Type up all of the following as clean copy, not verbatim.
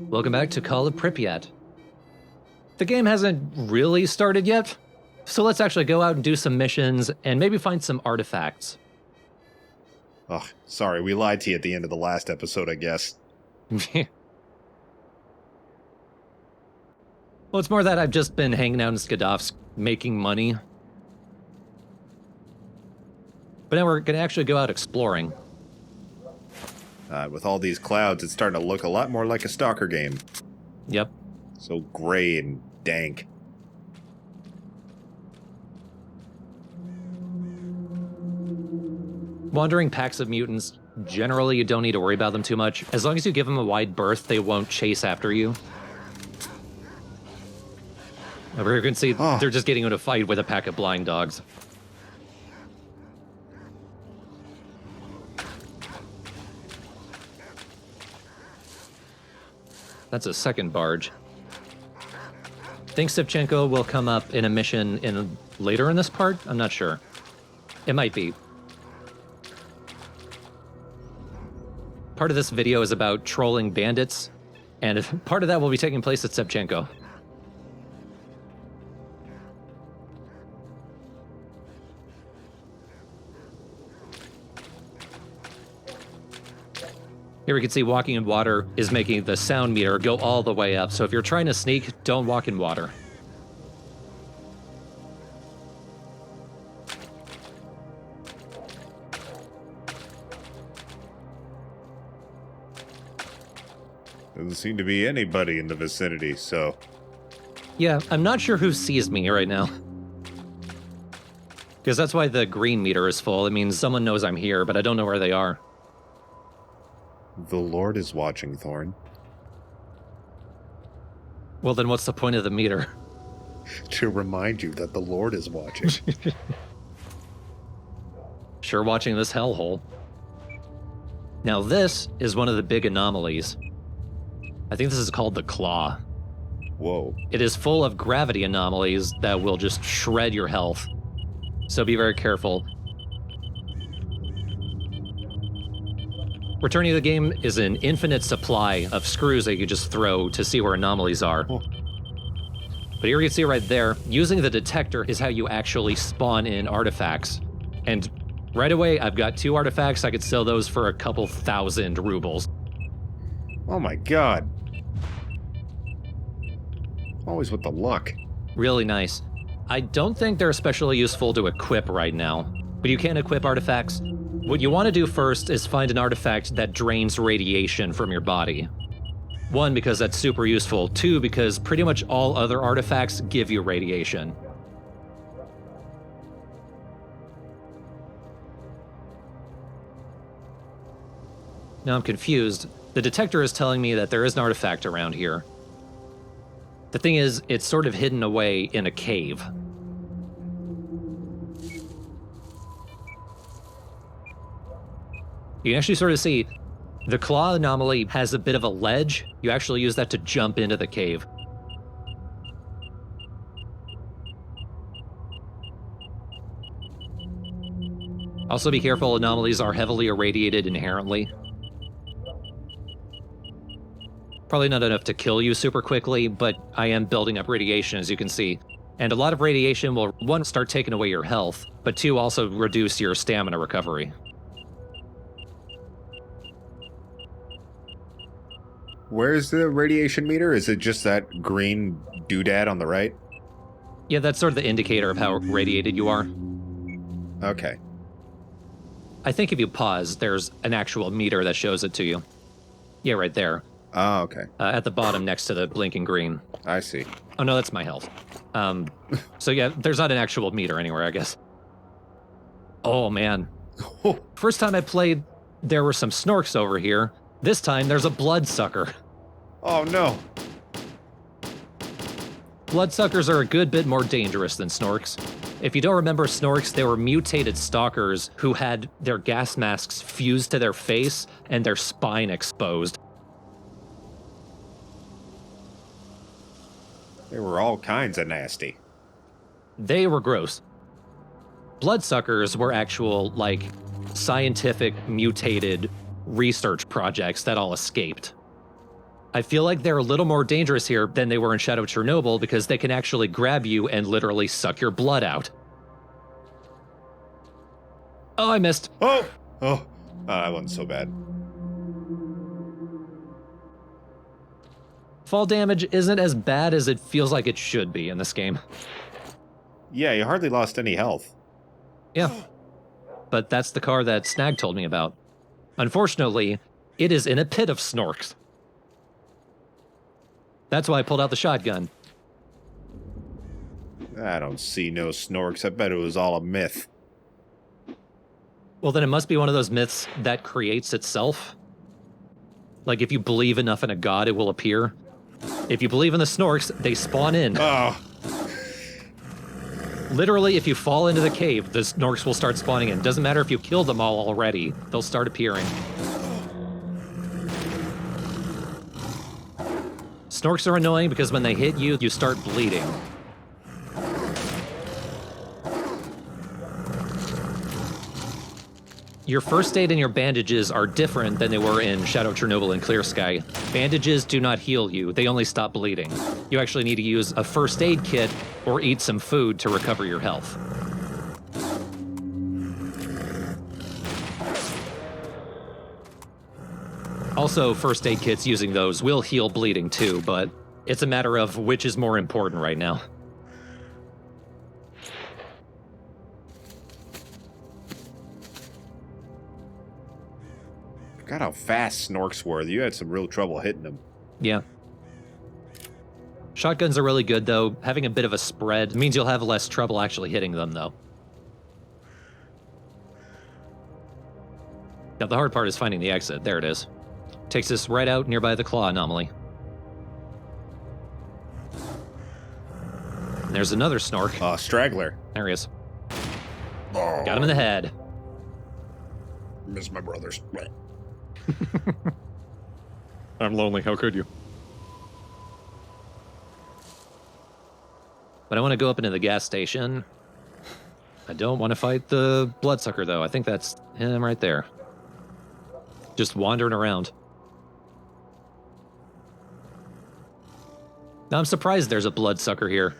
Welcome back to Call of Pripyat. The game hasn't really started yet, so let's actually go out and do some missions and maybe find some artifacts. Oh, sorry, we lied to you at the end of the last episode, I guess. Well, it's more that I've just been hanging out in Skadovsk, making money. But now we're going to actually go out exploring. With all these clouds, it's starting to look a lot more like a Stalker game. Yep. So gray and dank. Wandering packs of mutants, generally you don't need to worry about them too much. As long as you give them a wide berth, they won't chase after you. Over here you can see they're just getting into a fight with a pack of blind dogs. That's a second barge. Think Savchenko will come up in a mission later in this part? I'm not sure. It might be. Part of this video is about trolling bandits, and part of that will be taking place at Savchenko. Here we can see walking in water is making the sound meter go all the way up, so if you're trying to sneak, don't walk in water. Doesn't seem to be anybody in the vicinity, so... Yeah, I'm not sure who sees me right now. Because that's why the green meter is full. It means someone knows I'm here, but I don't know where they are. The Lord is watching, Thorn. Well, then what's the point of the meter? To remind you that the Lord is watching. Sure watching this hellhole. Now this is one of the big anomalies. I think this is called the Claw. Whoa. It is full of gravity anomalies that will just shred your health. So be very careful. Returning to the game is an infinite supply of screws that you just throw to see where anomalies are. Oh. But here you can see right there, using the detector is how you actually spawn in artifacts. And right away, I've got 2 artifacts. I could sell those for a couple thousand rubles. Oh my god. Always with the luck. Really nice. I don't think they're especially useful to equip right now, but you can equip artifacts. What you want to do first is find an artifact that drains radiation from your body. 1, because that's super useful. 2, because pretty much all other artifacts give you radiation. Now I'm confused. The detector is telling me that there is an artifact around here. The thing is, it's sort of hidden away in a cave. You can actually sort of see the claw anomaly has a bit of a ledge. You actually use that to jump into the cave. Also be careful, anomalies are heavily irradiated inherently. Probably not enough to kill you super quickly, but I am building up radiation, as you can see. And a lot of radiation will, 1, start taking away your health, but 2, also reduce your stamina recovery. Where's the radiation meter? Is it just that green doodad on the right? Yeah, that's sort of the indicator of how radiated you are. Okay. I think if you pause, there's an actual meter that shows it to you. Yeah, right there. Oh, okay. At the bottom next to the blinking green. I see. Oh, no, that's my health. So yeah, there's not an actual meter anywhere, I guess. Oh, man. First time I played, there were some snorks over here. This time, there's a bloodsucker. Oh, no. Bloodsuckers are a good bit more dangerous than snorks. If you don't remember snorks, they were mutated stalkers who had their gas masks fused to their face and their spine exposed. They were all kinds of nasty. They were gross. Bloodsuckers were actual, like, scientific mutated research projects that all escaped. I feel like they're a little more dangerous here than they were in Shadow Chernobyl because they can actually grab you and literally suck your blood out. Oh, I missed. Oh, that wasn't so bad. Fall damage isn't as bad as it feels like it should be in this game. Yeah, you hardly lost any health. Yeah. But that's the car that Snag told me about. Unfortunately, it is in a pit of snorks. That's why I pulled out the shotgun. I don't see no snorks. I bet it was all a myth. Well, then it must be one of those myths that creates itself. Like, if you believe enough in a god, it will appear. If you believe in the snorks, they spawn in. Oh. Literally, if you fall into the cave, the snorks will start spawning in. Doesn't matter if you kill them all already. They'll start appearing. Snorks are annoying because when they hit you, you start bleeding. Your first aid and your bandages are different than they were in Shadow Chernobyl and Clear Sky. Bandages do not heal you, they only stop bleeding. You actually need to use a first aid kit or eat some food to recover your health. Also, first aid kits using those will heal bleeding too, but it's a matter of which is more important right now. Forgot how fast snorks were. You had some real trouble hitting them. Yeah. Shotguns are really good, though. Having a bit of a spread means you'll have less trouble actually hitting them, though. Now, the hard part is finding the exit. There it is. Takes us right out nearby the claw anomaly. And there's another snork. Straggler. There he is. Oh. Got him in the head. Miss my brothers. I'm lonely. How could you? But I want to go up into the gas station. I don't want to fight the bloodsucker, though. I think that's him right there. Just wandering around. Now, I'm surprised there's a bloodsucker here.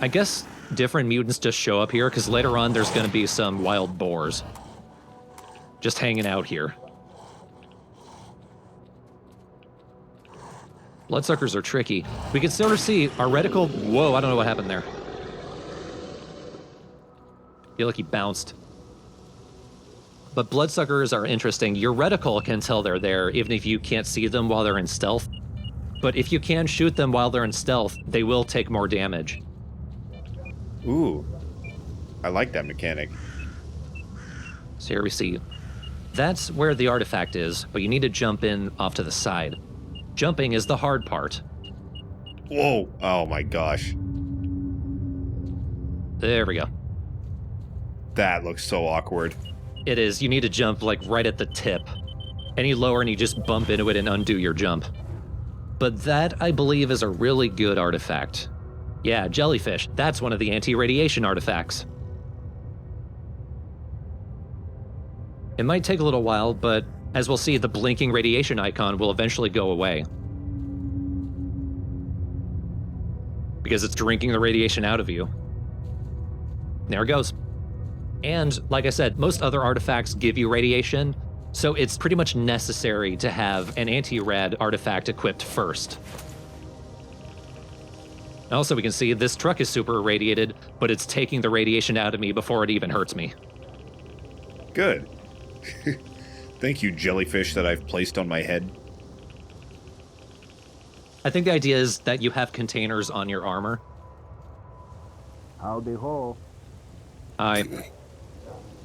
I guess different mutants just show up here, because later on there's going to be some wild boars. Just hanging out here. Bloodsuckers are tricky. We can sort of see our reticle... Whoa, I don't know what happened there. I feel like he bounced. But bloodsuckers are interesting. Your reticle can tell they're there, even if you can't see them while they're in stealth. But if you can shoot them while they're in stealth, they will take more damage. Ooh. I like that mechanic. So here we see. That's where the artifact is, but you need to jump in off to the side. Jumping is the hard part. Whoa. Oh my gosh. There we go. That looks so awkward. It is. You need to jump, like, right at the tip. Any lower and you just bump into it and undo your jump. But that, I believe, is a really good artifact. Yeah, jellyfish. That's one of the anti-radiation artifacts. It might take a little while, but as we'll see, the blinking radiation icon will eventually go away. Because it's drinking the radiation out of you. There it goes. And, like I said, most other artifacts give you radiation, so it's pretty much necessary to have an anti-rad artifact equipped first. Also, we can see this truck is super irradiated, but it's taking the radiation out of me before it even hurts me. Good. Thank you, jellyfish that I've placed on my head. I think the idea is that you have containers on your armor. Howdy ho.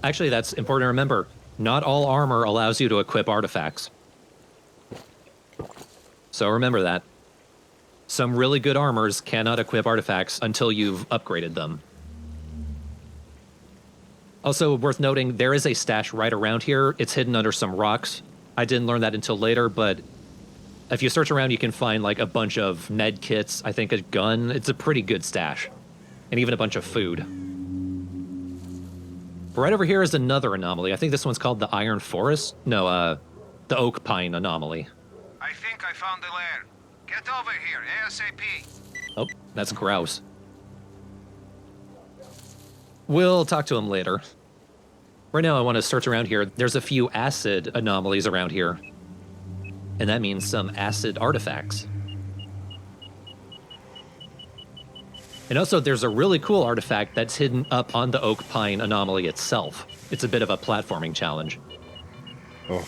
Actually, that's important to remember. Not all armor allows you to equip artifacts. So remember that. Some really good armors cannot equip artifacts until you've upgraded them. Also, worth noting, there is a stash right around here. It's hidden under some rocks. I didn't learn that until later, but if you search around, you can find like a bunch of med kits, I think a gun. It's a pretty good stash. And even a bunch of food. Right over here is another anomaly. I think this one's called the Iron Forest. No, the Oak Pine anomaly. I think I found the lair. Get over here, ASAP. Oh, that's grouse. We'll talk to him later. Right now I want to search around here. There's a few acid anomalies around here. And that means some acid artifacts. And also there's a really cool artifact that's hidden up on the oak pine anomaly itself. It's a bit of a platforming challenge. Oh.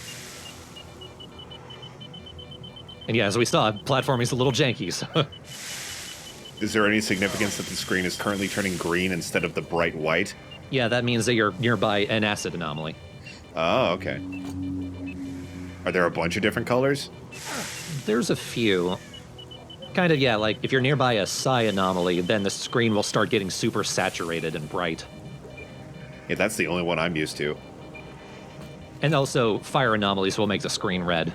And yeah, as we saw, platforming's a little janky, so... Is there any significance that the screen is currently turning green instead of the bright white? Yeah, that means that you're nearby an acid anomaly. Oh, okay. Are there a bunch of different colors? There's a few. Kind of, yeah, like if you're nearby a psi anomaly, then the screen will start getting super saturated and bright. Yeah, that's the only one I'm used to. And also, fire anomalies will make the screen red.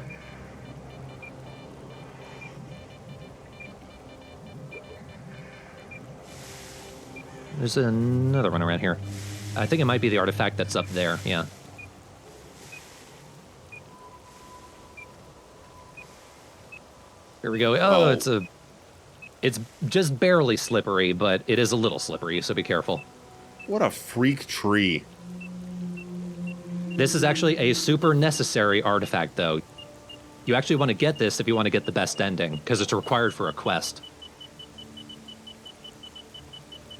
There's another one around here. I think it might be the artifact that's up there, yeah. Here we go. Oh, it's just barely slippery, but it is a little slippery, so be careful. What a freak tree. This is actually a super necessary artifact, though. You actually want to get this if you want to get the best ending, because it's required for a quest.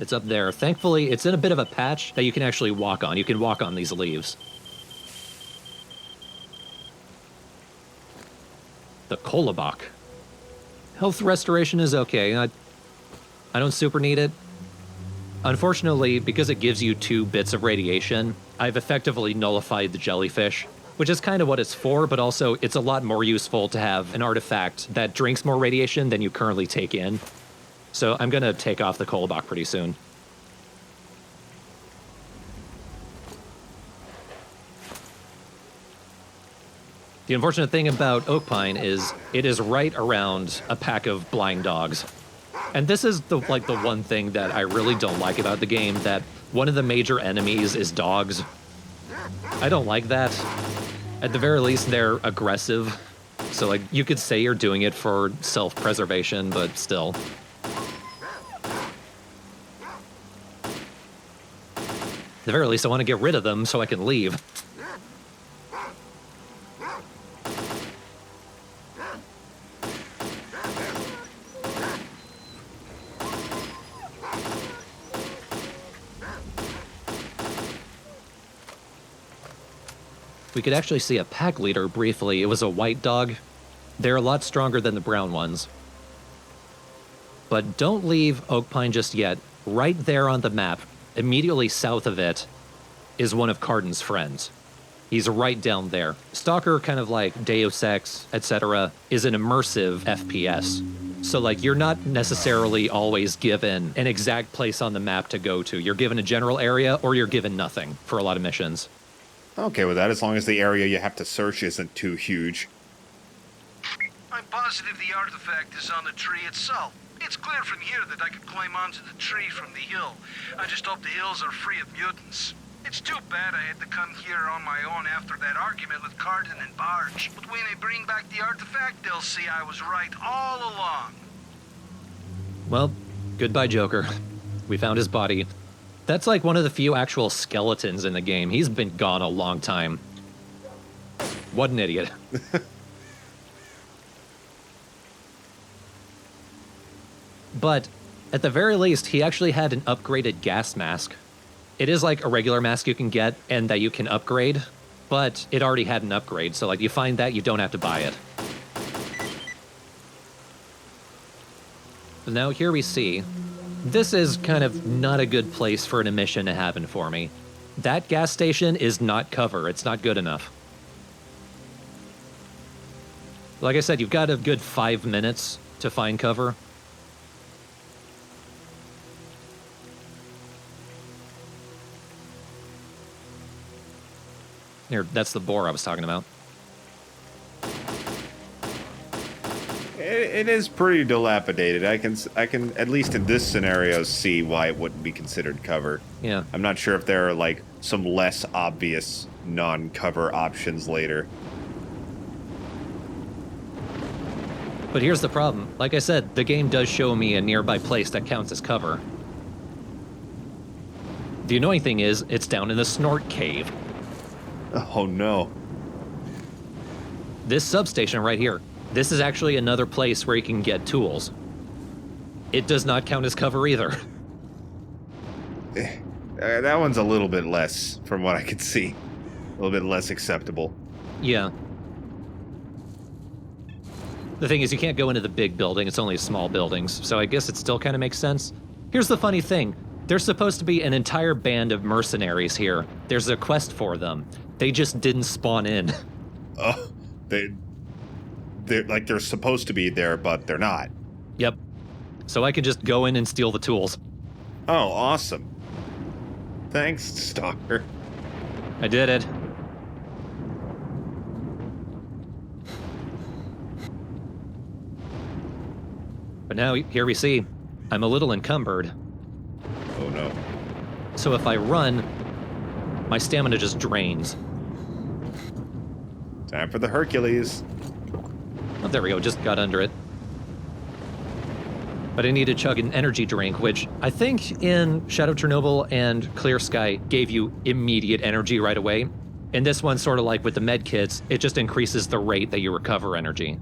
It's up there. Thankfully, it's in a bit of a patch that you can actually walk on. You can walk on these leaves. The Kolobok. Health restoration is okay. I don't super need it. Unfortunately, because it gives you 2 bits of radiation, I've effectively nullified the jellyfish, which is kind of what it's for, but also it's a lot more useful to have an artifact that drinks more radiation than you currently take in. So I'm going to take off the Kolobok pretty soon. The unfortunate thing about Oak Pine is it is right around a pack of blind dogs. And this is the one thing that I really don't like about the game, that one of the major enemies is dogs. I don't like that. At the very least, they're aggressive. So, like, you could say you're doing it for self-preservation, but still. At the very least, I want to get rid of them so I can leave. We could actually see a pack leader briefly. It was a white dog. They're a lot stronger than the brown ones. But don't leave Oak Pine just yet. Right there on the map, immediately south of it, is one of Cardin's friends. He's right down there. Stalker, kind of like Deus Ex, etc., is an immersive FPS. So, like, you're not necessarily always given an exact place on the map to go to. You're given a general area, or you're given nothing for a lot of missions. Okay with that, as long as the area you have to search isn't too huge. I'm positive the artifact is on the tree itself. It's clear from here that I could climb onto the tree from the hill. I just hope the hills are free of mutants. It's too bad I had to come here on my own after that argument with Cardin and Barge. But when they bring back the artifact, they'll see I was right all along. Well, goodbye, Joker. We found his body. That's like one of the few actual skeletons in the game. He's been gone a long time. What an idiot. But, at the very least, he actually had an upgraded gas mask. It is like a regular mask you can get and that you can upgrade, but it already had an upgrade, so like you find that, you don't have to buy it. Now here we see, this is kind of not a good place for an emission to happen for me. That gas station is not cover, it's not good enough. Like I said, you've got a good 5 minutes to find cover. Here, that's the boar I was talking about. It is pretty dilapidated. I can at least in this scenario see why it wouldn't be considered cover. Yeah. I'm not sure if there are like some less obvious non-cover options later. But here's the problem. Like I said, the game does show me a nearby place that counts as cover. The annoying thing is, it's down in the Snort Cave. Oh no. This substation right here, this is actually another place where you can get tools. It does not count as cover either. That one's a little bit less, from what I can see. A little bit less acceptable. Yeah. The thing is, you can't go into the big building, it's only small buildings, so I guess it still kind of makes sense. Here's the funny thing. There's supposed to be an entire band of mercenaries here. There's a quest for them. They just didn't spawn in. Oh, they're supposed to be there, but they're not. Yep. So I could just go in and steal the tools. Oh, awesome. Thanks, Stalker. I did it. But now, here we see, I'm a little encumbered. Oh no. So if I run, my stamina just drains. Time for the Hercules. Oh, there we go, just got under it. But I need to chug an energy drink, which I think in Shadow Chernobyl and Clear Sky gave you immediate energy right away. In this one, sort of like with the med kits, it just increases the rate that you recover energy.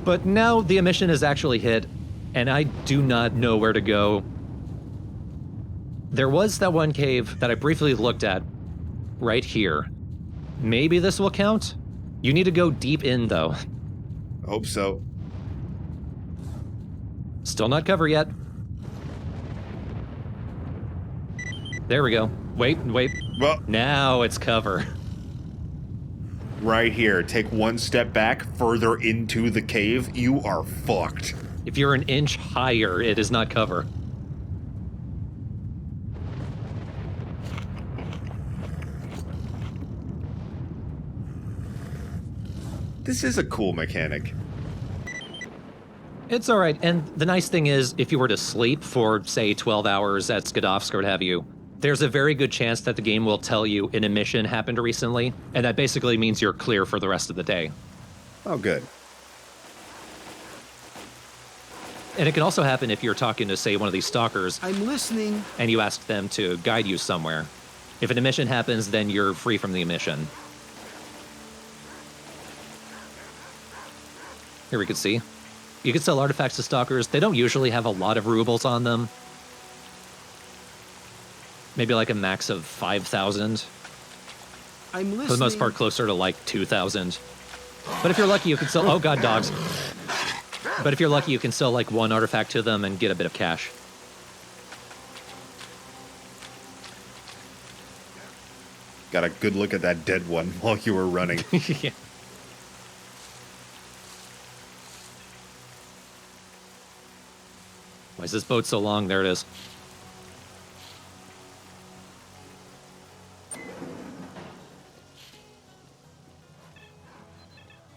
But now the emission is actually hit, and I do not know where to go. There was that one cave that I briefly looked at right here. Maybe this will count? You need to go deep in, though. Hope so. Still not cover yet. There we go. Wait. Well, Now it's cover. right here. Take one step back, further into the cave. You are fucked. If you're an inch higher, it is not cover. This is a cool mechanic. It's alright, and the nice thing is, if you were to sleep for, say, 12 hours at Skadovsk or what have you, there's a very good chance that the game will tell you an emission happened recently, and that basically means you're clear for the rest of the day. Oh, good. And it can also happen if you're talking to, say, one of these stalkers, I'm listening. and you ask them to guide you somewhere. If an emission happens, then you're free from the emission. Here we can see. You can sell artifacts to stalkers. They don't usually have a lot of rubles on them. Maybe like a max of 5,000. I'm listening. For the most part, closer to like 2,000. But if you're lucky, you can sell... Oh god, dogs. But if you're lucky, you can sell like one artifact to them and get a bit of cash. Got a good look at that dead one while you were running. Yeah. Why is this boat so long? There it is.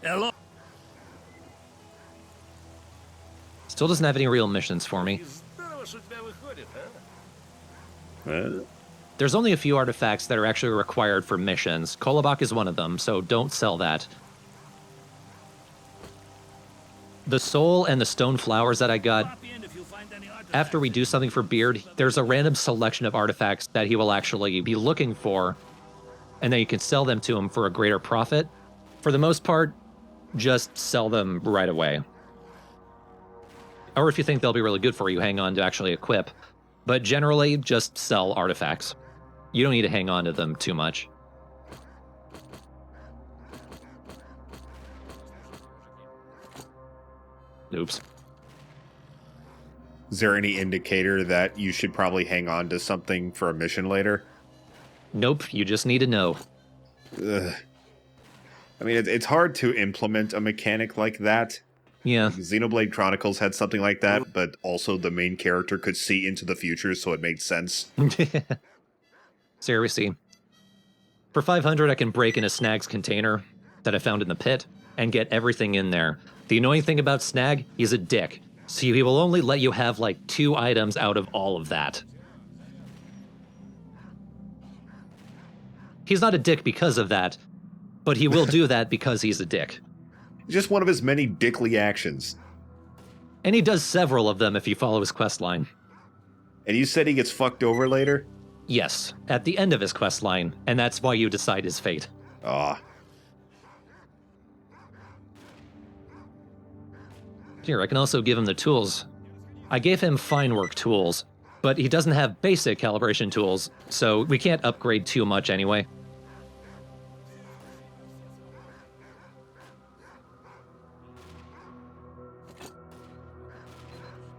Hello. Still doesn't have any real missions for me. Здорово, что у тебя выходит, а? There's only a few artifacts that are actually required for missions. Kolobok is one of them, so don't sell that. The soul and the stone flowers that I got, Pop in if you find any artifacts. after we do something for Beard, there's a random selection of artifacts that he will actually be looking for, and then you can sell them to him for a greater profit. For the most part, just sell them right away. Or if you think they'll be really good for you, hang on to actually equip. But generally, just sell artifacts. You don't need to hang on to them too much. Oops. Is there any indicator that you should probably hang on to something for a mission later? Nope, you just need to know. Ugh. I mean, it's hard to implement a mechanic like that. Yeah. Xenoblade Chronicles had something like that, but also the main character could see into the future, so it made sense. Seriously. For 500, I can break in a Snag's container that I found in the pit and get everything in there. The annoying thing about Snag, he's a dick. So he will only let you have like 2 items out of all of that. He's not a dick because of that, but he will do that because he's a dick. Just one of his many dickly actions. And he does several of them if you follow his quest line. And you said he gets fucked over later? Yes, at the end of his quest line, and that's why you decide his fate. Ah. Here, I can also give him the tools. I gave him fine work tools, but he doesn't have basic calibration tools, so we can't upgrade too much anyway.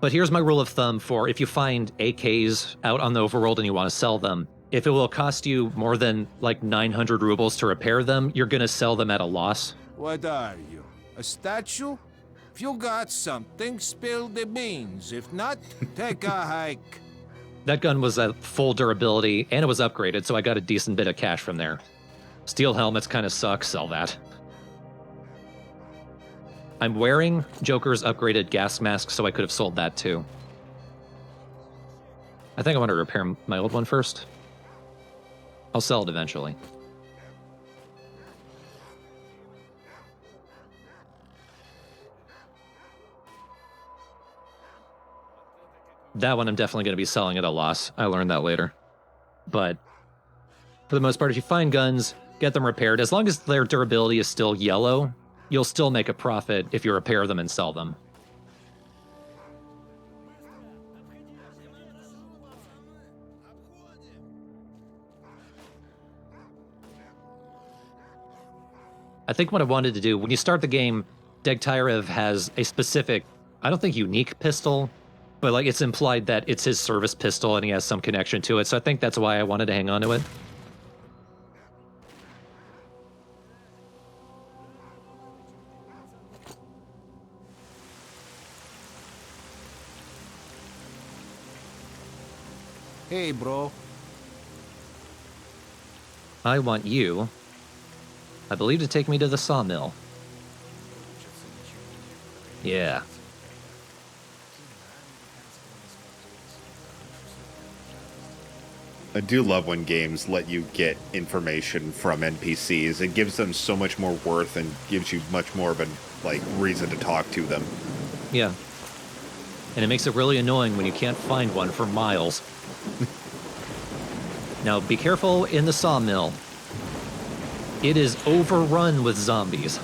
But here's my rule of thumb for if you find AKs out on the overworld and you want to sell them. If it will cost you more than like 900 rubles to repair them, you're going to sell them at a loss. What are you? A statue? If you got something, spill the beans. If not, take a hike. That gun was at full durability, and it was upgraded, so I got a decent bit of cash from there. Steel helmets kind of suck, sell that. I'm wearing Joker's upgraded gas mask, so I could have sold that too. I think I want to repair my old one first. I'll sell it eventually. That one I'm definitely going to be selling at a loss. I learned that later. But for the most part, if you find guns, get them repaired. As long as their durability is still yellow, you'll still make a profit if you repair them and sell them. I think what I wanted to do, when you start the game, Degtyarev has a specific, I don't think unique pistol, but like it's implied that it's his service pistol and he has some connection to it, so I think that's why I wanted to hang on to it. Hey, bro. I want you, I believe, to take me to the Sawmill. Yeah. I do love when games let you get information from NPCs. It gives them so much more worth and gives you much more of a reason to talk to them. Yeah. And it makes it really annoying when you can't find one for miles. Now, be careful in the Sawmill. It is overrun with zombies.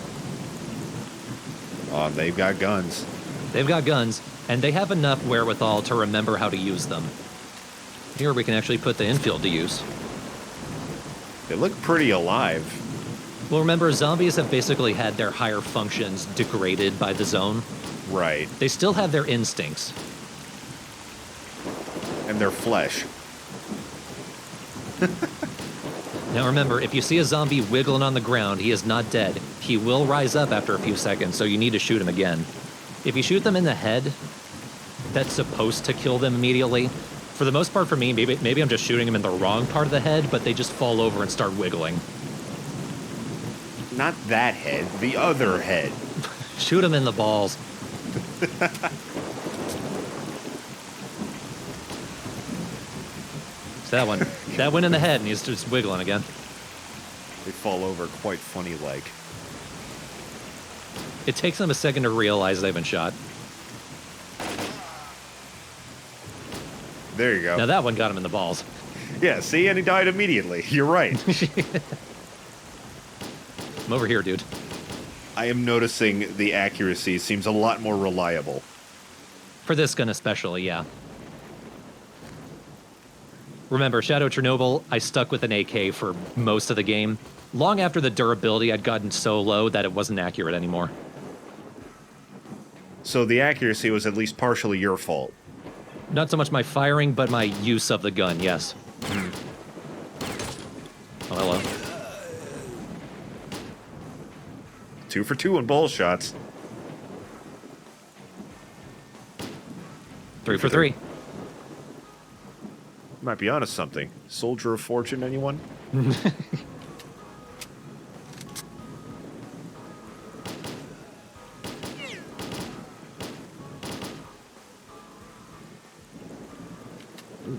Oh, they've got guns. They've got guns, and they have enough wherewithal to remember how to use them. Here we can actually put the infield to use. They look pretty alive. Well, remember, zombies have basically had their higher functions degraded by the zone. Right. They still have their instincts. And their flesh. Now remember, if you see a zombie wiggling on the ground, he is not dead. He will rise up after a few seconds, so you need to shoot him again. If you shoot them in the head, that's supposed to kill them immediately. For the most part for me, maybe I'm just shooting them in the wrong part of the head, but they just fall over and start wiggling. Not that head, the other head. Shoot him in the balls. That one. That went in the head, and he's just wiggling again. They fall over quite funny-like. It takes them a second to realize they've been shot. There you go. Now that one got him in the balls. Yeah, see? And he died immediately. You're right. I'm over here, dude. I am noticing the accuracy seems a lot more reliable. For this gun especially, yeah. Remember, Shadow Chernobyl, I stuck with an AK for most of the game. Long after the durability had gotten so low that it wasn't accurate anymore. So the accuracy was at least partially your fault. Not so much my firing, but my use of the gun, yes. Oh, hello. 2 for 2 on ball shots. 3 for 3. Might be onto something. Soldier of Fortune, anyone? Ooh,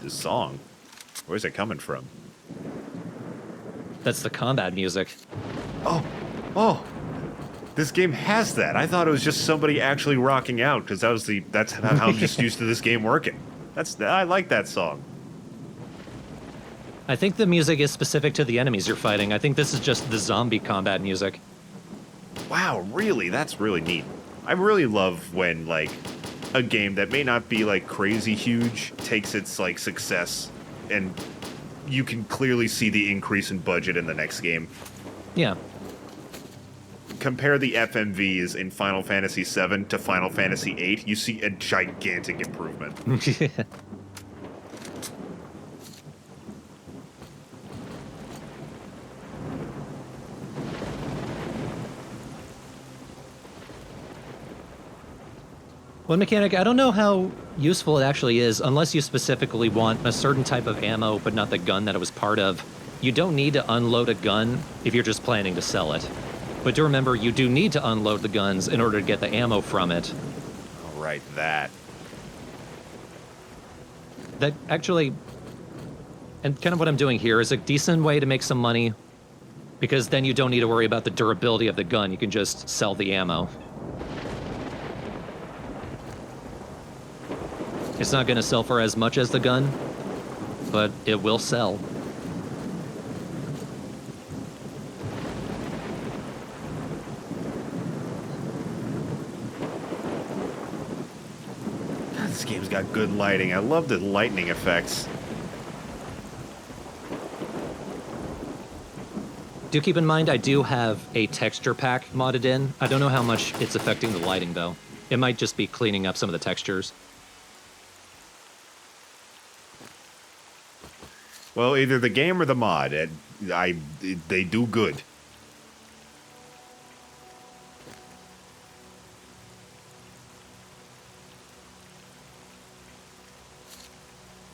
this song. Where's it coming from? That's the combat music. Oh, this game has that. I thought it was just somebody actually rocking out because that's how I'm just used to this game working. I like that song. I think the music is specific to the enemies you're fighting. I think this is just the zombie combat music. Wow, really? That's really neat. I really love when, like, a game that may not be, like, crazy huge takes its, like, success, and you can clearly see the increase in budget in the next game. Yeah. Compare the FMVs in Final Fantasy VII to Final Fantasy VIII, you see a gigantic improvement. One mechanic, I don't know how useful it actually is unless you specifically want a certain type of ammo, but not the gun that it was part of. You don't need to unload a gun if you're just planning to sell it. But do remember, you do need to unload the guns in order to get the ammo from it. All right, that. That actually, and kind of what I'm doing here, is a decent way to make some money, because then you don't need to worry about the durability of the gun. You can just sell the ammo. It's not going to sell for as much as the gun, but it will sell. God, this game's got good lighting. I love the lightning effects. Do keep in mind, I do have a texture pack modded in. I don't know how much it's affecting the lighting, though. It might just be cleaning up some of the textures. Well, either the game or the mod. They do good.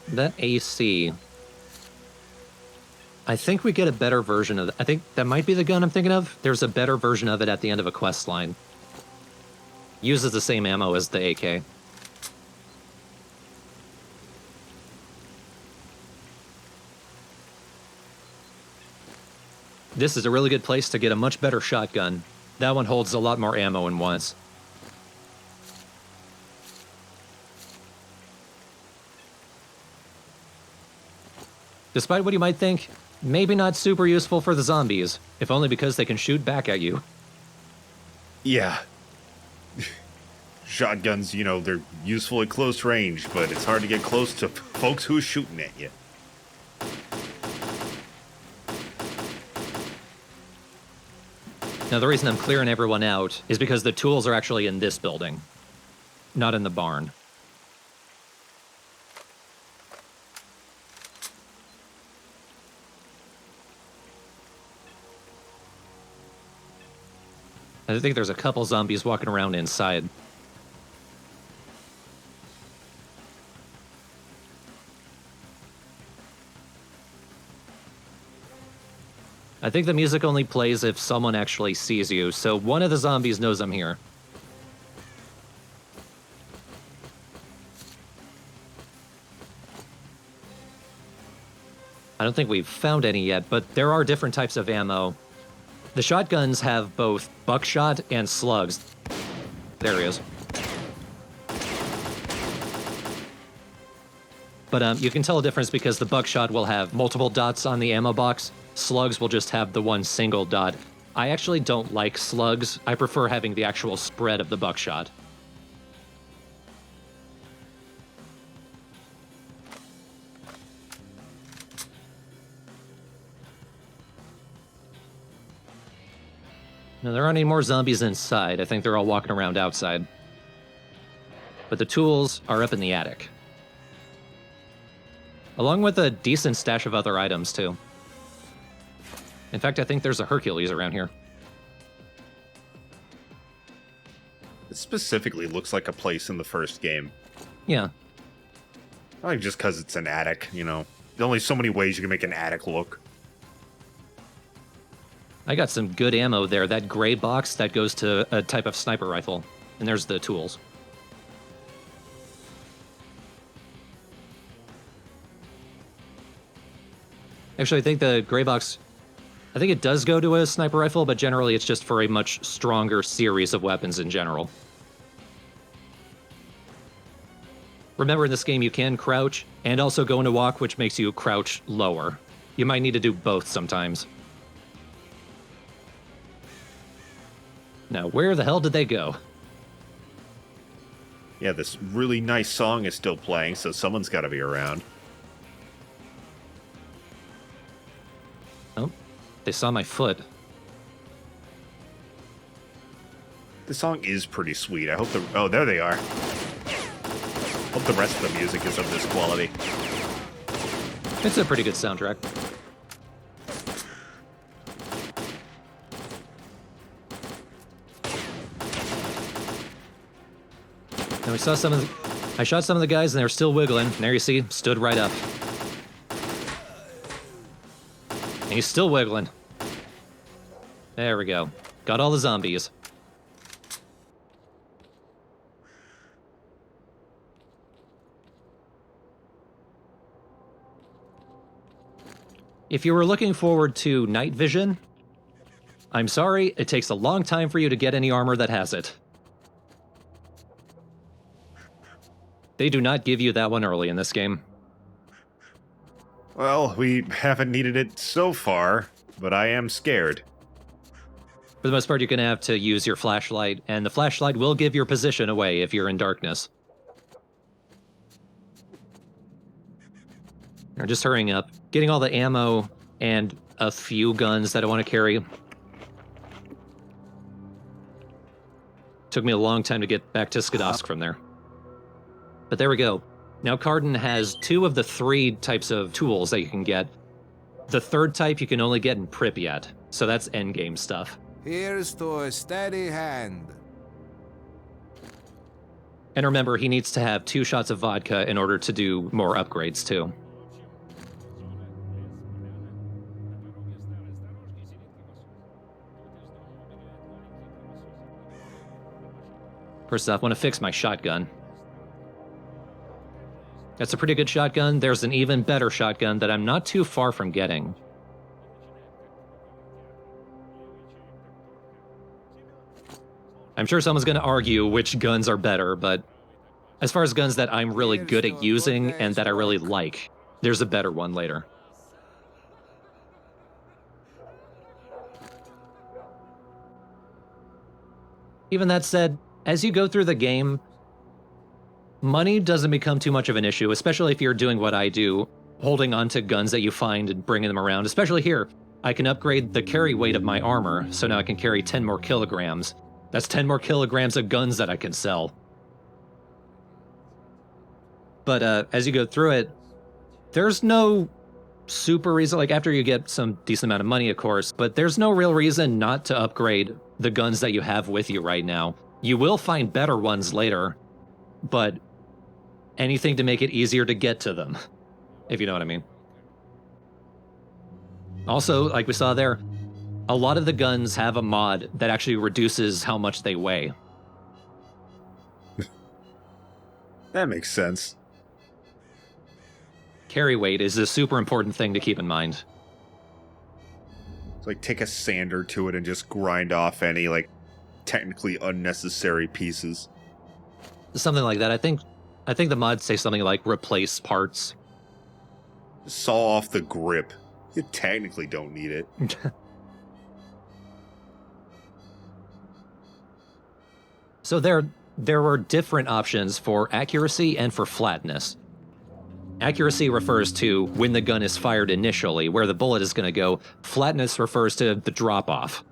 That AC... I think we get a better version of it. I think that might be the gun I'm thinking of. There's a better version of it at the end of a quest line. Uses the same ammo as the AK. This is a really good place to get a much better shotgun. That one holds a lot more ammo in once. Despite what you might think, maybe not super useful for the zombies, if only because they can shoot back at you. Yeah. Shotguns, you know, they're useful at close range, but it's hard to get close to folks who are shooting at you. Now, the reason I'm clearing everyone out is because the tools are actually in this building, not in the barn. I think there's a couple zombies walking around inside. I think the music only plays if someone actually sees you, so one of the zombies knows I'm here. I don't think we've found any yet, but there are different types of ammo. The shotguns have both buckshot and slugs. There he is. But you can tell a difference because the buckshot will have multiple dots on the ammo box. Slugs will just have the one single dot. I actually don't like slugs. I prefer having the actual spread of the buckshot. Now, there aren't any more zombies inside. I think they're all walking around outside. But the tools are up in the attic. Along with a decent stash of other items, too. In fact, I think there's a Hercules around here. It specifically looks like a place in the first game. Yeah. I think just because it's an attic, you know. There's only so many ways you can make an attic look. I got some good ammo there. That gray box, that goes to a type of sniper rifle. And there's the tools. Actually, I think the gray box I think it does go to a sniper rifle, but generally it's just for a much stronger series of weapons in general. Remember, in this game you can crouch and also go into walk, which makes you crouch lower. You might need to do both sometimes. Now, where the hell did they go? Yeah, this really nice song is still playing, so someone's got to be around. Oh, they saw my foot. The song is pretty sweet. I hope the... Oh, there they are. Hope the rest of the music is of this quality. It's a pretty good soundtrack. And we saw some of the... I shot some of the guys and they were still wiggling. And there you see, stood right up. And he's still wiggling. There we go. Got all the zombies. If you were looking forward to night vision, I'm sorry, it takes a long time for you to get any armor that has it. They do not give you that one early in this game. Well, we haven't needed it so far, but I am scared. For the most part, you're going to have to use your flashlight, and the flashlight will give your position away if you're in darkness. Now, just hurrying up, getting all the ammo and a few guns that I want to carry. Took me a long time to get back to Skadovsk from there. But there we go. Now Cardin has 2 of the 3 types of tools that you can get. The 3rd type you can only get in Pripyat, so that's endgame stuff. Here's to a steady hand. And remember, he needs to have 2 shots of vodka in order to do more upgrades too. First off, I want to fix my shotgun. That's a pretty good shotgun. There's an even better shotgun that I'm not too far from getting. I'm sure someone's going to argue which guns are better, but as far as guns that I'm really good at using and that I really like, there's a better one later. Even that said, as you go through the game, money doesn't become too much of an issue, especially if you're doing what I do, holding on to guns that you find and bringing them around. Especially here, I can upgrade the carry weight of my armor, so now I can carry 10 more kilograms. That's 10 more kilograms of guns that I can sell. But as you go through it, there's no super reason, like after you get some decent amount of money, of course, but there's no real reason not to upgrade the guns that you have with you right now. You will find better ones later, but anything to make it easier to get to them, if you know what I mean. Also, like we saw there, a lot of the guns have a mod that actually reduces how much they weigh. That makes sense. Carry weight is a super important thing to keep in mind. It's like take a sander to it and just grind off any, like, technically unnecessary pieces. Something like that. I think the mods say something like replace parts. Saw off the grip. You technically don't need it. So there were different options for accuracy and for flatness. Accuracy refers to when the gun is fired initially, where the bullet is going to go. Flatness refers to the drop-off.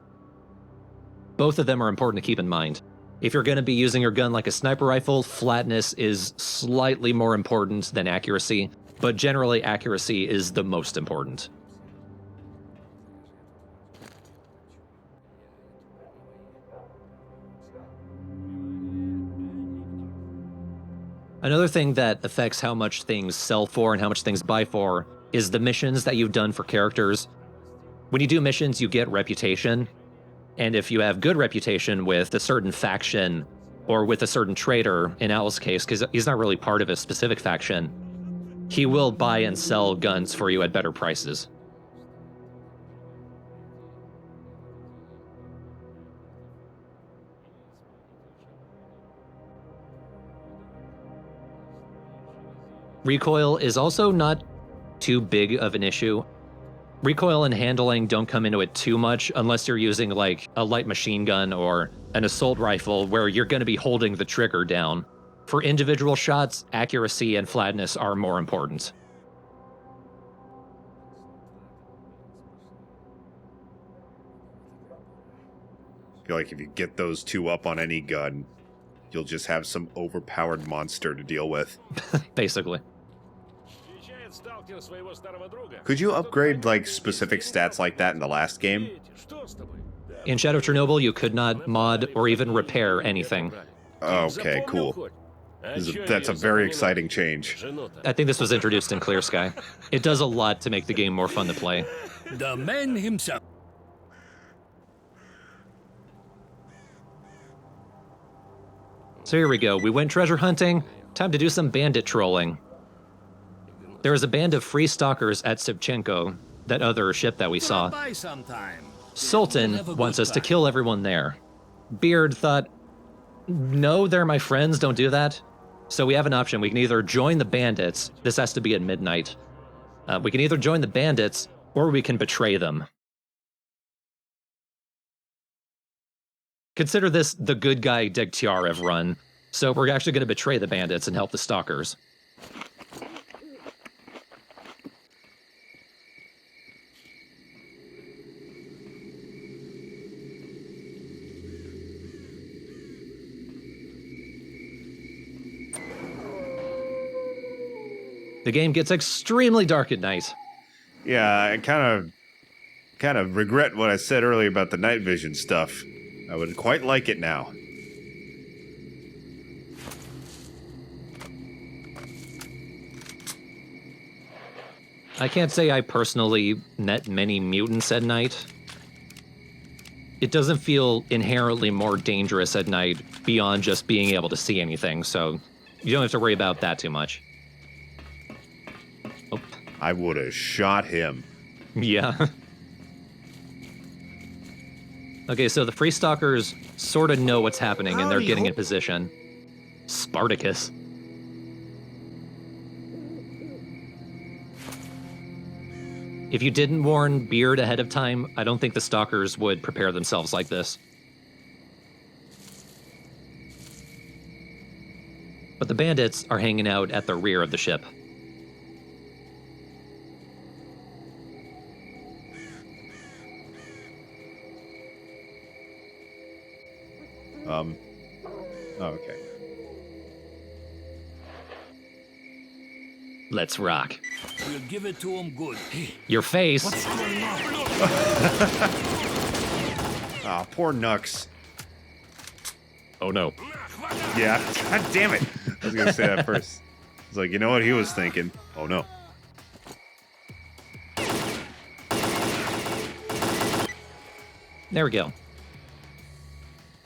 Both of them are important to keep in mind. If you're going to be using your gun like a sniper rifle, flatness is slightly more important than accuracy, but generally accuracy is the most important. Another thing that affects how much things sell for and how much things buy for is the missions that you've done for characters. When you do missions, you get reputation. And if you have good reputation with a certain faction or with a certain trader, in Owl's case, because he's not really part of a specific faction, he will buy and sell guns for you at better prices. Recoil is also not too big of an issue. Recoil and handling don't come into it too much unless you're using like a light machine gun or an assault rifle where you're going to be holding the trigger down. For individual shots, accuracy and flatness are more important. I feel like if you get those two up on any gun, you'll just have some overpowered monster to deal with. Basically. Could you upgrade like specific stats like that in the last game? In Shadow of Chernobyl, you could not mod or even repair anything. Okay, cool. That's a very exciting change. I think this was introduced in Clear Sky. It does a lot to make the game more fun to play. The man himself. So here we go. We went treasure hunting. Time to do some bandit trolling. There is a band of free stalkers at Sivchenko, that other ship that we saw. By sometime. Sultan wants us to kill everyone there. Beard thought, no, they're my friends, don't do that. So we have an option. We can either join the bandits. This has to be at midnight. We can either join the bandits, or we can betray them. Consider this the good guy Degtyarev run. So we're actually going to betray the bandits and help the stalkers. The game gets extremely dark at night. Yeah, I kind of regret what I said earlier about the night vision stuff. I would quite like it now. I can't say I personally met many mutants at night. It doesn't feel inherently more dangerous at night beyond just being able to see anything, so you don't have to worry about that too much. Oh. I would have shot him. Yeah. Okay, so the Free Stalkers sort of know what's happening, and they're getting in position. Spartacus. If you didn't warn Beard ahead of time, I don't think the Stalkers would prepare themselves like this. But the bandits are hanging out at the rear of the ship. Oh, okay. Let's rock. We'll give it to him good. Your face. Ah, poor Nux. Oh no. Yeah, god damn it. I was gonna say that first. It's like, you know what he was thinking? Oh no. There we go.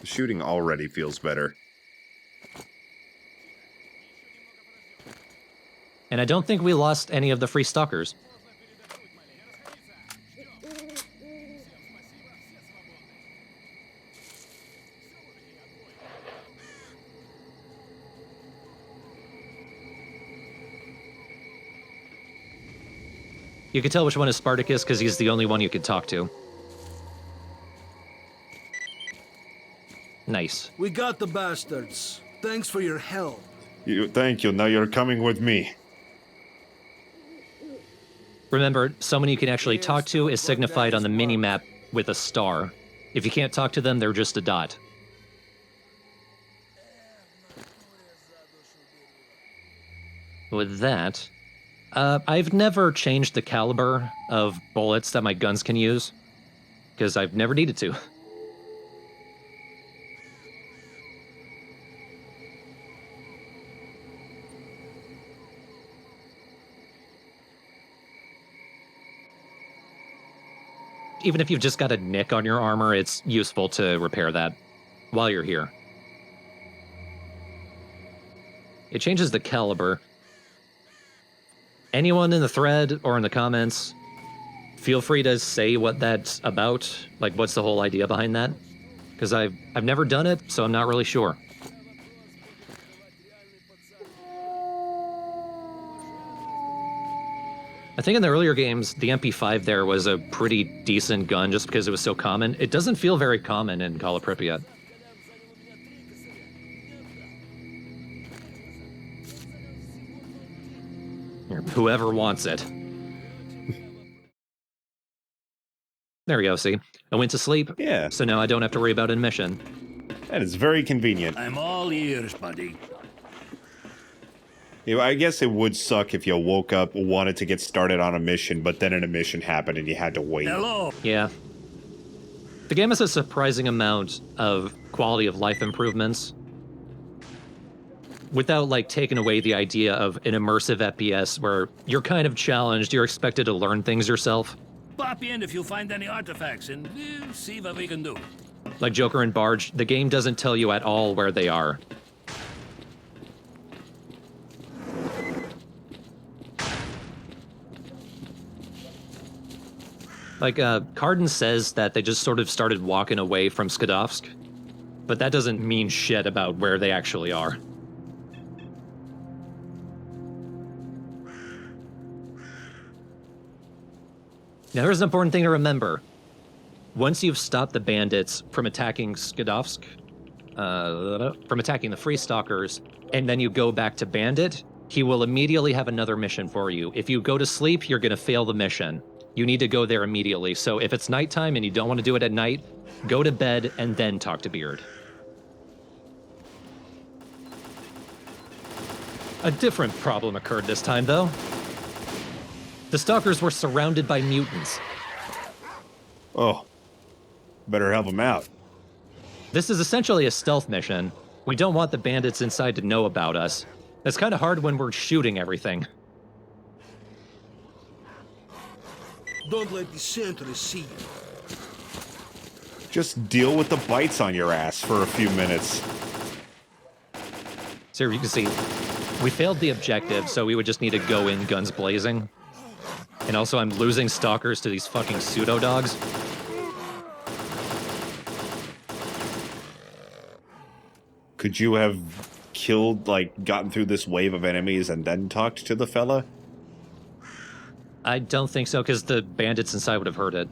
The shooting already feels better. And I don't think we lost any of the Free Stalkers. You can tell which one is Spartacus because he's the only one you can talk to. Nice. We got the bastards. Thanks for your help. Thank you. Now you're coming with me. Remember, someone you can actually talk to is signified on the mini-map with a star. If you can't talk to them, they're just a dot. With that, I've never changed the caliber of bullets that my guns can use, because I've never needed to. Even if you've just got a nick on your armor, it's useful to repair that while you're here. It changes the caliber. Anyone in the thread or in the comments, feel free to say what that's about. Like, what's the whole idea behind that? Because I've never done it, so I'm not really sure. I think in the earlier games, the MP5 there was a pretty decent gun just because it was so common. It doesn't feel very common in Call of Pripyat. Here, whoever wants it. There we go, see? I went to sleep, Yeah, so now I don't have to worry about a mission. that is very convenient. I'm all ears, buddy. You know, I guess it would suck if you woke up, wanted to get started on a mission, but then a mission happened and you had to wait. Hello. Yeah. The game has a surprising amount of quality of life improvements without, like, taking away the idea of an immersive FPS where you're kind of challenged, you're expected to learn things yourself. Pop in if you find any artifacts and see what we can do. Like Joker and Barge, the game doesn't tell you at all where they are. Like, Cardin says that they just sort of started walking away from Skadovsk, but that doesn't mean shit about where they actually are. Now, here's an important thing to remember. Once you've stopped the bandits from attacking Skadovsk, from attacking the Free Stalkers, and then you go back to Bandit, he will immediately have another mission for you. If you go to sleep, you're going to fail the mission. You need to go there immediately. So if it's nighttime and you don't want to do it at night, go to bed and then talk to Beard. A different problem occurred this time, though. The Stalkers were surrounded by mutants. Oh, better help them out. This is essentially a stealth mission. We don't want the bandits inside to know about us. It's kind of hard when we're shooting everything. Don't let the sentry see you. Just deal with the bites on your ass for a few minutes. So you can see, we failed the objective, so we would just need to go in guns blazing. And also, I'm losing stalkers to these fucking pseudo-dogs. Could you have killed, like, gotten through this wave of enemies and then talked to the fella? I don't think so, because the bandits inside would have heard it.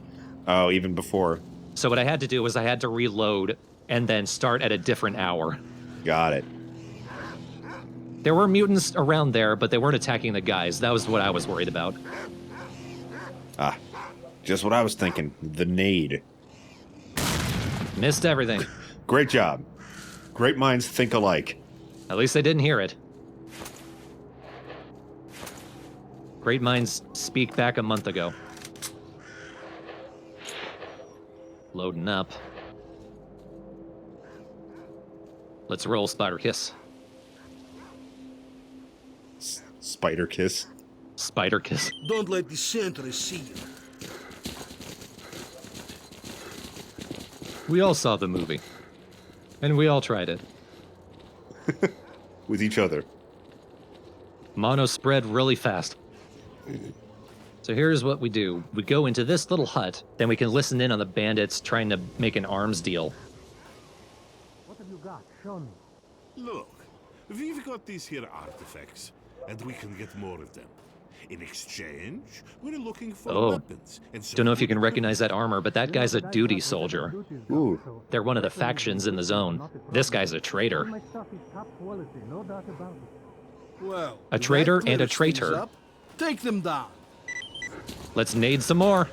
Oh, even before. So what I had to do was I had to reload and then start at a different hour. Got it. There were mutants around there, but they weren't attacking the guys. That was what I was worried about. Ah, just what I was thinking. The nade. Missed everything. Great job. Great minds think alike. At least they didn't hear it. Great minds speak back a month ago. Loading up. Let's roll Spider Kiss. Spider kiss. Spider Kiss. Don't let the sentry see you. We all saw the movie. And we all tried it. With each other. Mono spread really fast. So here's what we do. We go into this little hut, then we can listen in on the bandits trying to make an arms deal. What have you got? Show me. Look, we've got these here artifacts, and we can get more of them. In exchange, we're looking for weapons. And Don't know if you can recognize that armor, but that guy's a duty soldier. Ooh. They're one of the factions in the zone. This guy's a traitor. My stuff is top quality, no doubt about it. Well, A if traitor that and a clears things traitor. up, take them down. Let's nade some more.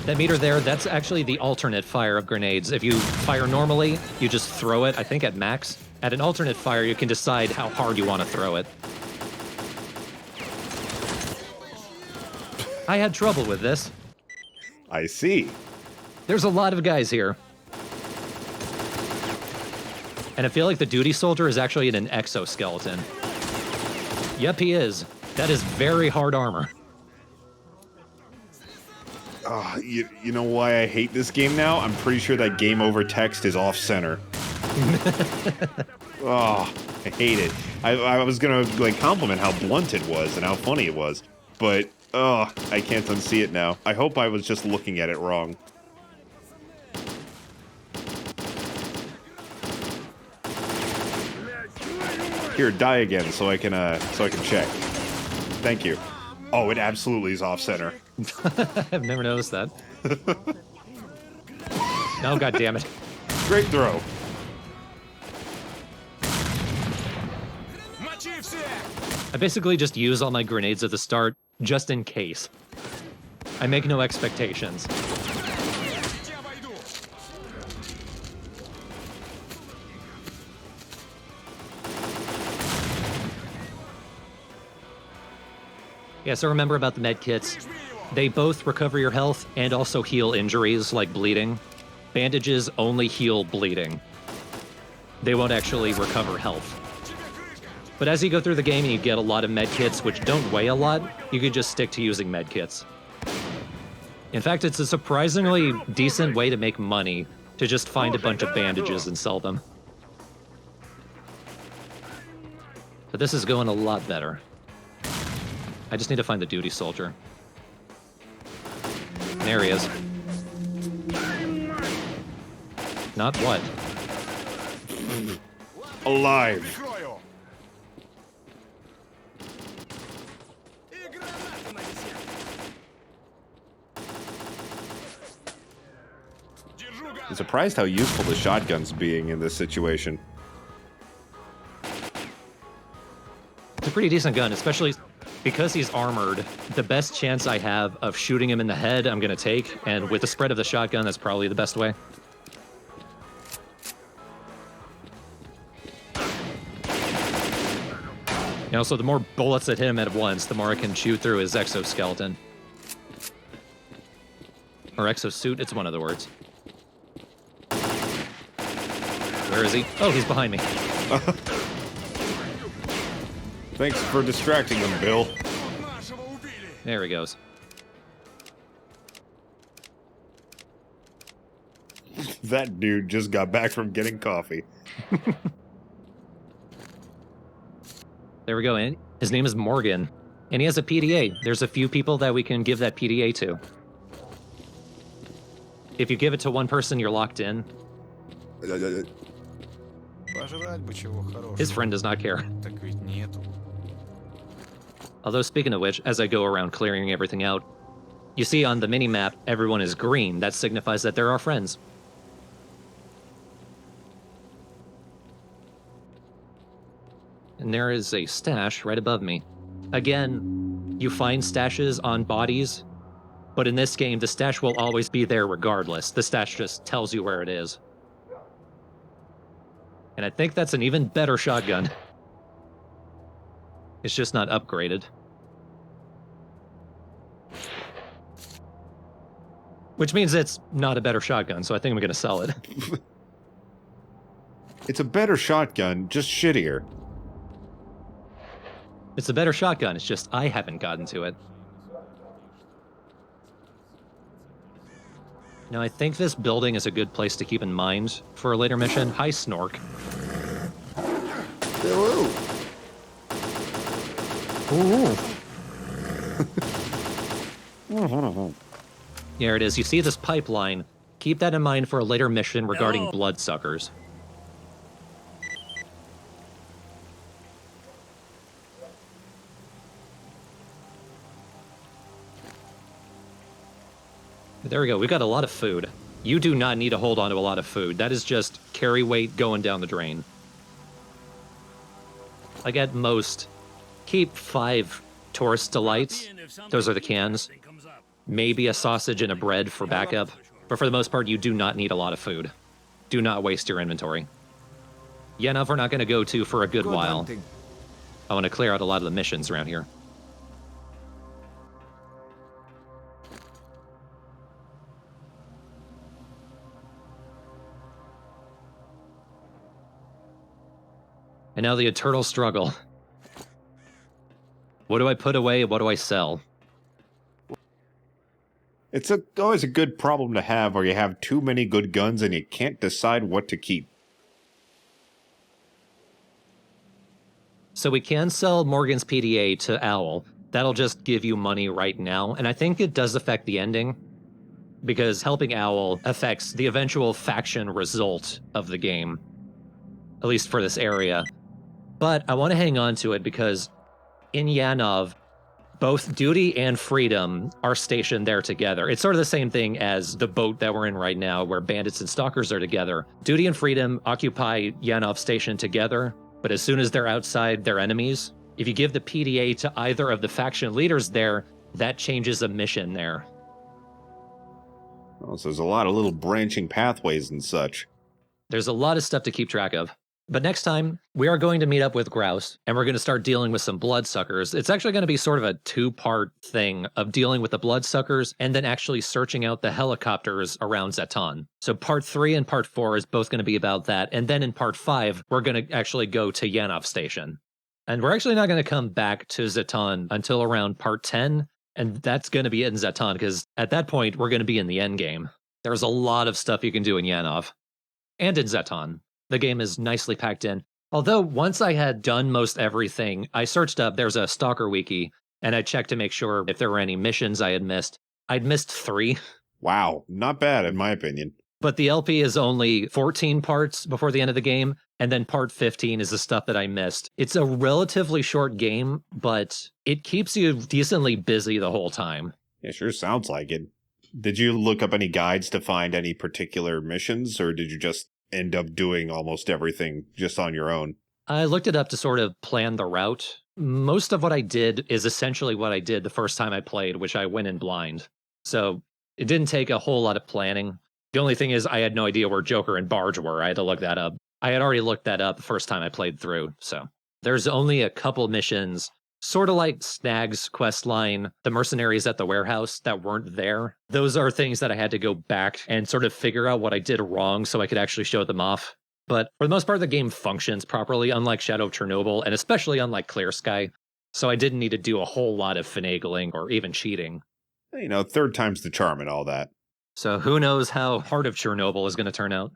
That meter there, that's actually the alternate fire of grenades. If you fire normally, you just throw it, I think at max. At an alternate fire, you can decide how hard you want to throw it. I had trouble with this. I see. There's a lot of guys here. And I feel like the duty soldier is actually in an exoskeleton. Yep, he is. That is very hard armor. You know why I hate this game now? I'm pretty sure that game over text is off center. Oh, I hate it. I was gonna like compliment how blunt it was and how funny it was, but I can't unsee it now. I hope I was just looking at it wrong. Here, die again so I can check. Thank you. Oh, it absolutely is off center. I've never noticed that. Oh, god damn it. Great throw. I basically just use all my grenades at the start, just in case. I make no expectations. Yeah, so remember about the med kits. They both recover your health and also heal injuries like bleeding. Bandages only heal bleeding. They won't actually recover health. But as you go through the game and you get a lot of med kits which don't weigh a lot, you could just stick to using med kits. In fact, it's a surprisingly decent way to make money, to just find a bunch of bandages and sell them. But this is going a lot better. I just need to find the duty soldier. There he is. Not what? Alive. I'm surprised how useful the shotgun's being in this situation. It's a pretty decent gun, especially because he's armored. The best chance I have of shooting him in the head, I'm gonna take, and with the spread of the shotgun, that's probably the best way. And also, the more bullets that hit him at once, the more I can shoot through his exoskeleton. Or exosuit, it's one of the words. Where is he? Oh, he's behind me. Thanks for distracting him, Bill. There he goes. That dude just got back from getting coffee. There we go, and his name is Morgan. And he has a PDA. There's a few people that we can give that PDA to. If you give it to one person, you're locked in. His friend does not care. Although, speaking of which, as I go around clearing everything out, you see on the mini-map, everyone is green. That signifies that they're our friends. And there is a stash right above me. Again, you find stashes on bodies, but in this game, the stash will always be there regardless. The stash just tells you where it is. And I think that's an even better shotgun. It's just not upgraded. Which means it's not a better shotgun, so I think I'm gonna sell it. It's a better shotgun, just shittier. It's a better shotgun, it's just I haven't gotten to it. Now, I think this building is a good place to keep in mind for a later mission. Hi, Snork. Hello. There it is. You see this pipeline. Keep that in mind for a later mission regarding bloodsuckers. There we go. We've got a lot of food. You do not need to hold on to a lot of food. That is just carry weight going down the drain. Like at most, keep 5 Taurus Delights. Those are the cans. Maybe a sausage and a bread for backup. But for the most part, you do not need a lot of food. Do not waste your inventory. Yenov we're not going to go to for a good while. Hunting. I want to clear out a lot of the missions around here. And now the eternal struggle. What do I put away? What do I sell? It's always a good problem to have where you have too many good guns and you can't decide what to keep. So we can sell Morgan's PDA to Owl. That'll just give you money right now. And I think it does affect the ending, because helping Owl affects the eventual faction result of the game, at least for this area. But I want to hang on to it because in Yanov, both duty and freedom are stationed there together. It's sort of the same thing as the boat that we're in right now, where bandits and stalkers are together. Duty and freedom occupy Yanov station together, but as soon as they're outside, they're enemies. If you give the PDA to either of the faction leaders there, that changes a mission there. Oh, so there's a lot of little branching pathways and such. There's a lot of stuff to keep track of. But next time, we are going to meet up with Grouse, and we're going to start dealing with some bloodsuckers. It's actually going to be sort of a two-part thing of dealing with the bloodsuckers and then actually searching out the helicopters around Zeton. So part 3 and part 4 is both going to be about that, and then in part 5, we're going to actually go to Yanov Station. And we're actually not going to come back to Zeton until around part 10, and that's going to be it in Zeton, because at that point, we're going to be in the endgame. There's a lot of stuff you can do in Yanov. And in Zeton. The game is nicely packed in. Although, once I had done most everything, I searched up, there's a Stalker wiki, and I checked to make sure if there were any missions I had missed. I'd missed 3. Wow, not bad in my opinion. But the LP is only 14 parts before the end of the game, and then part 15 is the stuff that I missed. It's a relatively short game, but it keeps you decently busy the whole time. Yeah, sure sounds like it. Did you look up any guides to find any particular missions, or did you just end up doing almost everything just on your own? I looked it up to sort of plan the route. Most of what I did is essentially what I did the first time I played, which I went in blind. So it didn't take a whole lot of planning. The only thing is I had no idea where Joker and Barge were. I had to look that up. I had already looked that up the first time I played through. So there's only a couple missions, sort of like Snag's quest line, the mercenaries at the warehouse that weren't there. Those are things that I had to go back and sort of figure out what I did wrong so I could actually show them off. But for the most part, the game functions properly, unlike Shadow of Chernobyl, and especially unlike Clear Sky. So I didn't need to do a whole lot of finagling or even cheating. You know, third time's the charm and all that. So who knows how Heart of Chernobyl is going to turn out.